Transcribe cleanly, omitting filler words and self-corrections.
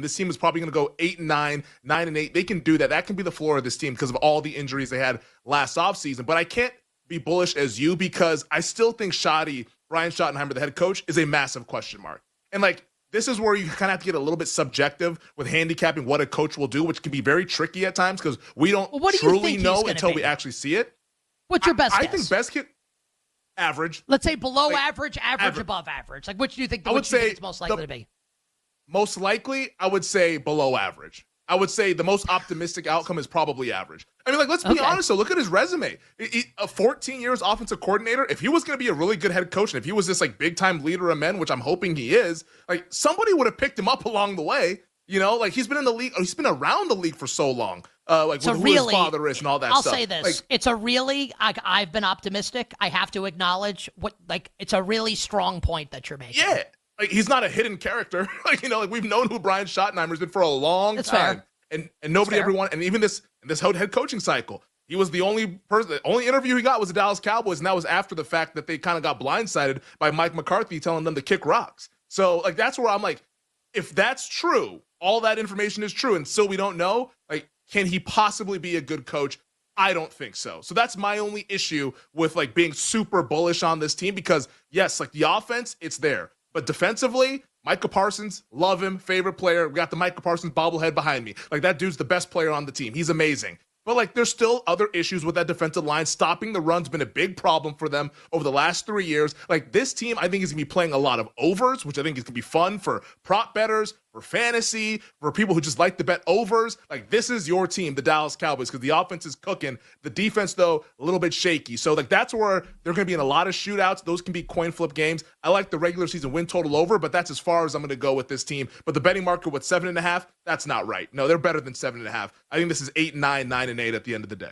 this team is probably going to go 8-9, 9-8. They can do that. That can be the floor of this team because of all the injuries they had last offseason. But I can't be bullish as you because I still think Brian Schottenheimer, the head coach, is a massive question mark. And like, this is where you kind of have to get a little bit subjective with handicapping what a coach will do, which can be very tricky at times because we don't truly know until we actually see it. What's your best guess? I think best case, average. Let's say below average, above average. Like, which do you think it's most likely to be? Most likely, I would say below average. I would say the most optimistic outcome is probably average. I mean, like, let's be honest, though. Look at his resume. A 14 years offensive coordinator, if he was going to be a really good head coach, and if he was this, like, big-time leader of men, which I'm hoping he is, like, somebody would have picked him up along the way. You know, like, he's been in the league, he's been around the league for so long. Like, with who his father is and all that stuff. I'll say this. It's a really, I've been optimistic. I have to acknowledge it's a really strong point that you're making. Yeah. Like, he's not a hidden character. Like, you know, like, we've known who Brian Schottenheimer's been for a long time. Fair. And nobody ever wanted, and even this head coaching cycle, he was the only person, the only interview he got was the Dallas Cowboys, and that was after the fact that they kind of got blindsided by Mike McCarthy telling them to kick rocks. So, like, that's where I'm like, if that's true, all that information is true, and still we don't know, like, can he possibly be a good coach? I don't think so. So that's my only issue with, like, being super bullish on this team because, yes, like, the offense, it's there. But defensively, Micah Parsons, love him, favorite player. We got the Micah Parsons bobblehead behind me. Like, that dude's the best player on the team. He's amazing. But, like, there's still other issues with that defensive line. Stopping the run's been a big problem for them over the last 3 years. Like, this team, I think, is going to be playing a lot of overs, which I think is going to be fun for prop bettors, for fantasy, for people who just like to bet overs. Like, this is your team, the Dallas Cowboys, because the offense is cooking. The defense, though, a little bit shaky. So, like, that's where they're going to be in a lot of shootouts. Those can be coin flip games. I like the regular season win total over, but that's as far as I'm going to go with this team. But the betting market with 7.5, that's not right. No, they're better than 7.5. I think this is 8-9, 9-8 at the end of the day.